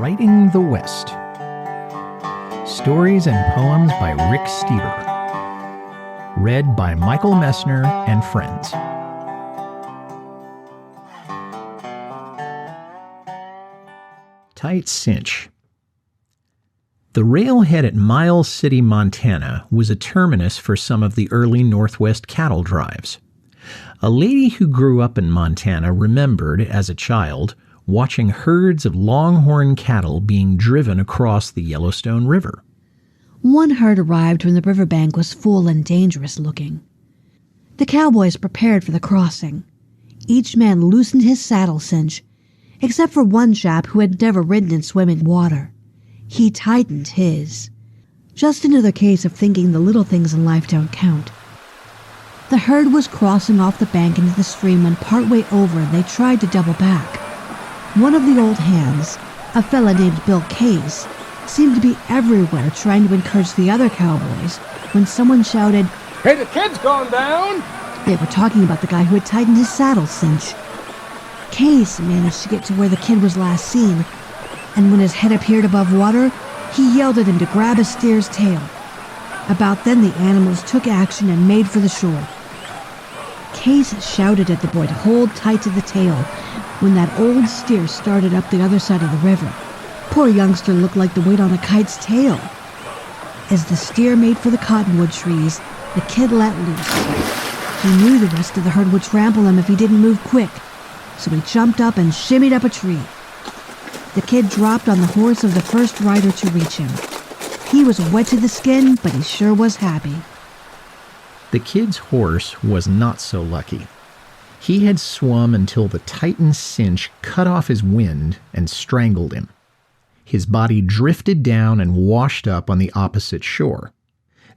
Writing the West. Stories and poems by Rick Steber. Read by Michael Messner and friends. Tight Cinch. The railhead at Miles City, Montana was a terminus for some of the early Northwest cattle drives. A lady who grew up in Montana remembered, as a child, watching herds of longhorn cattle being driven across the Yellowstone River. One herd arrived when the riverbank was full and dangerous looking. The cowboys prepared for the crossing. Each man loosened his saddle cinch, except for one chap who had never ridden in swimming water. He tightened his. Just another case of thinking the little things in life don't count. The herd was crossing off the bank into the stream when partway over they tried to double back. One of the old hands, a fella named Bill Case, seemed to be everywhere trying to encourage the other cowboys when someone shouted, "Hey, the kid's gone down!" They were talking about the guy who had tightened his saddle cinch. Case managed to get to where the kid was last seen, and when his head appeared above water, he yelled at him to grab a steer's tail. About then the animals took action and made for the shore. Case shouted at the boy to hold tight to the tail when that old steer started up the other side of the river. Poor youngster looked like the weight on a kite's tail. As the steer made for the cottonwood trees, the kid let loose. He knew the rest of the herd would trample him if he didn't move quick, so he jumped up and shimmied up a tree. The kid dropped on the horse of the first rider to reach him. He was wet to the skin, but he sure was happy. The kid's horse was not so lucky. He had swum until the tightened cinch cut off his wind and strangled him. His body drifted down and washed up on the opposite shore.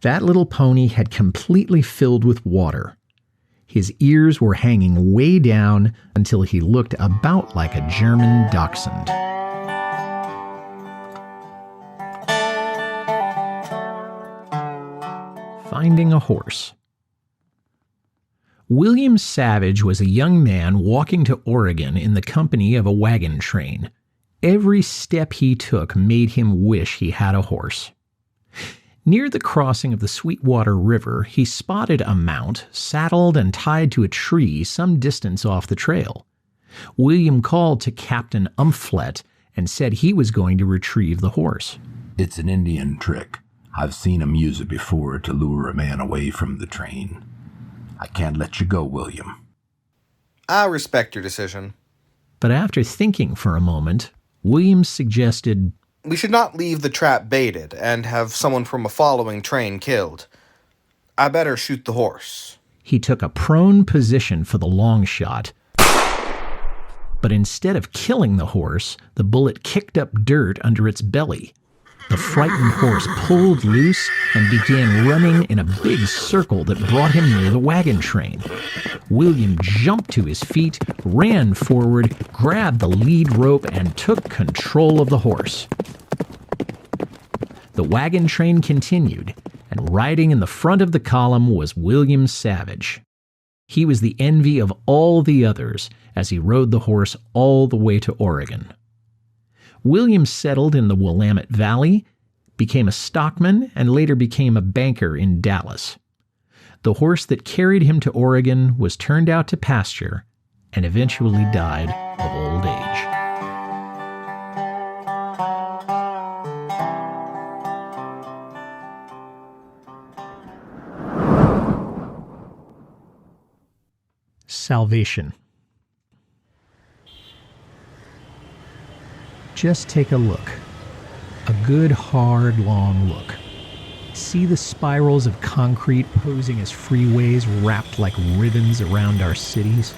That little pony had completely filled with water. His ears were hanging way down until he looked about like a German dachshund. Finding a horse. William Savage was a young man walking to Oregon in the company of a wagon train. Every step he took made him wish he had a horse. Near the crossing of the Sweetwater River, he spotted a mount saddled and tied to a tree some distance off the trail. William called to Captain Umflett and said he was going to retrieve the horse. "It's an Indian trick. I've seen 'em use it before to lure a man away from the train. I can't let you go, William." I respect your decision. But after thinking for a moment, William suggested, "We should not leave the trap baited and have someone from a following train killed. I better shoot the horse." He took a prone position for the long shot. But instead of killing the horse, the bullet kicked up dirt under its belly. The frightened horse pulled loose and began running in a big circle that brought him near the wagon train. William jumped to his feet, ran forward, grabbed the lead rope, and took control of the horse. The wagon train continued, and riding in the front of the column was William Savage. He was the envy of all the others as he rode the horse all the way to Oregon. William settled in the Willamette Valley, became a stockman, and later became a banker in Dallas. The horse that carried him to Oregon was turned out to pasture and eventually died of old age. Salvation. Just take a look. A good, hard, long look. See the spirals of concrete posing as freeways wrapped like ribbons around our cities?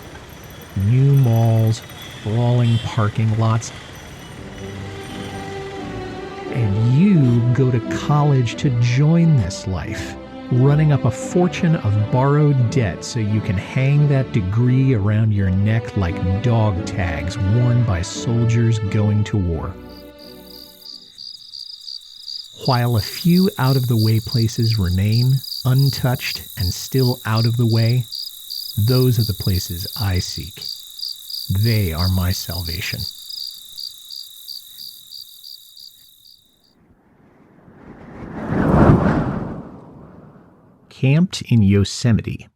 New malls, sprawling parking lots. And you go to college to join this life, running up a fortune of borrowed debt so you can hang that degree around your neck like dog tags worn by soldiers going to war. While a few out-of-the-way places remain, untouched and still out of the way, those are the places I seek. They are my salvation. Camped in Yosemite.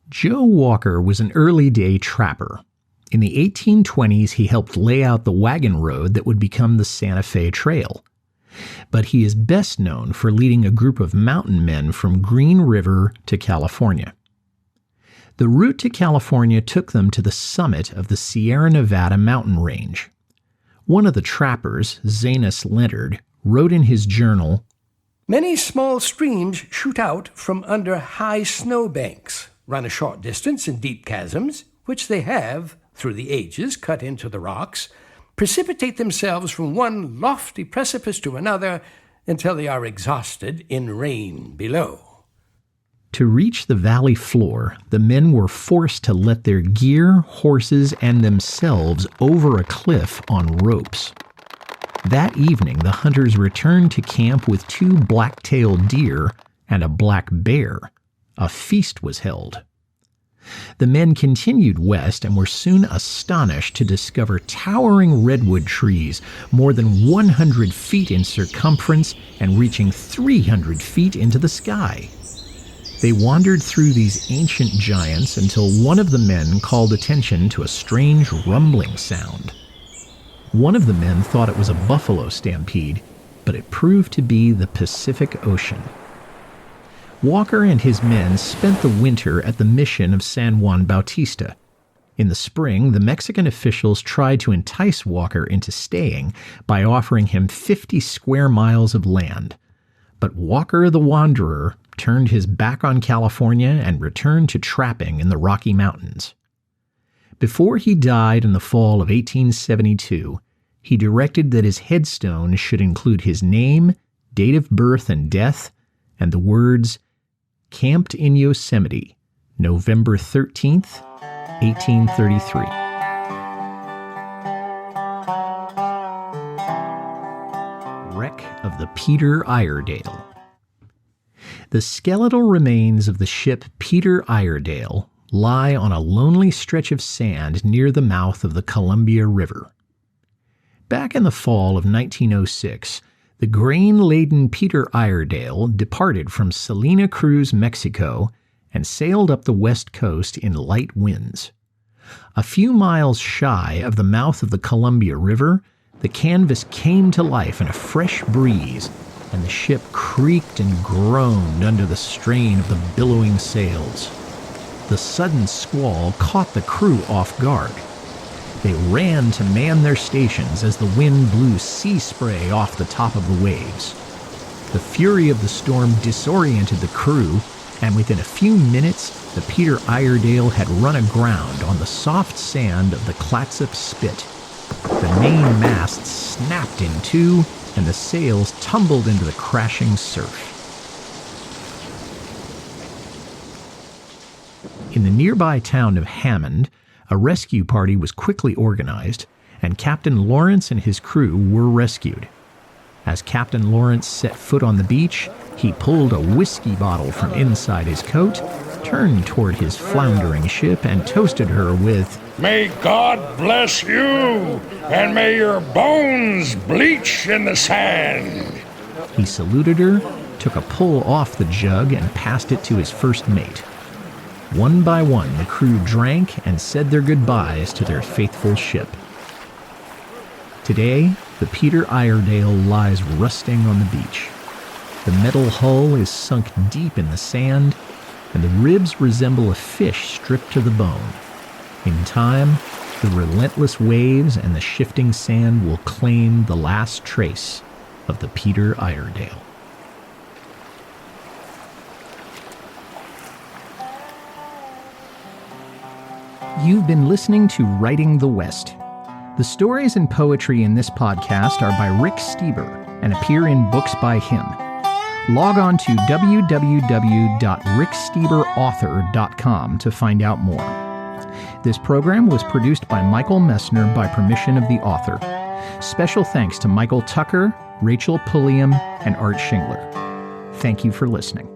Joe Walker was an early-day trapper. In the 1820s, he helped lay out the wagon road that would become the Santa Fe Trail. But he is best known for leading a group of mountain men from Green River to California. The route to California took them to the summit of the Sierra Nevada mountain range. One of the trappers, Zanus Leonard, wrote in his journal, "Many small streams shoot out from under high snow banks, run a short distance in deep chasms, which they have, through the ages, cut into the rocks, precipitate themselves from one lofty precipice to another until they are exhausted in rain below." To reach the valley floor, the men were forced to let their gear, horses, and themselves over a cliff on ropes. That evening, the hunters returned to camp with 2 black-tailed deer and a black bear. A feast was held. The men continued west and were soon astonished to discover towering redwood trees more than 100 feet in circumference and reaching 300 feet into the sky. They wandered through these ancient giants until one of the men called attention to a strange rumbling sound. One of the men thought it was a buffalo stampede, but it proved to be the Pacific Ocean. Walker and his men spent the winter at the mission of San Juan Bautista. In the spring, the Mexican officials tried to entice Walker into staying by offering him 50 square miles of land. But Walker the Wanderer turned his back on California and returned to trapping in the Rocky Mountains. Before he died in the fall of 1872, he directed that his headstone should include his name, date of birth and death, and the words, "Camped in Yosemite, November 13th, 1833. Wreck of the Peter Iredale. The skeletal remains of the ship Peter Iredale lie on a lonely stretch of sand near the mouth of the Columbia River. Back in the fall of 1906, the grain-laden Peter Iredale departed from Salina Cruz, Mexico, and sailed up the west coast in light winds. A few miles shy of the mouth of the Columbia River, the canvas came to life in a fresh breeze, and the ship creaked and groaned under the strain of the billowing sails. The sudden squall caught the crew off guard. They ran to man their stations as the wind blew sea spray off the top of the waves. The fury of the storm disoriented the crew, and within a few minutes, the Peter Iredale had run aground on the soft sand of the Clatsop Spit. The main mast snapped in two, and the sails tumbled into the crashing surf. In the nearby town of Hammond, a rescue party was quickly organized, and Captain Lawrence and his crew were rescued. As Captain Lawrence set foot on the beach, he pulled a whiskey bottle from inside his coat, turned toward his floundering ship, and toasted her with, "May God bless you, and may your bones bleach in the sand." He saluted her, took a pull off the jug, and passed it to his first mate. One by one, the crew drank and said their goodbyes to their faithful ship. Today, the Peter Iredale lies rusting on the beach. The metal hull is sunk deep in the sand, and the ribs resemble a fish stripped to the bone. In time, the relentless waves and the shifting sand will claim the last trace of the Peter Iredale. You've been listening to Writing the West. The stories and poetry in this podcast are by Rick Steber and appear in books by him. Log on to www.ricksteberauthor.com to find out more. This program was produced by Michael Messner by permission of the author. Special thanks to Michael Tucker, Rachel Pulliam, and Art Shingler. Thank you for listening.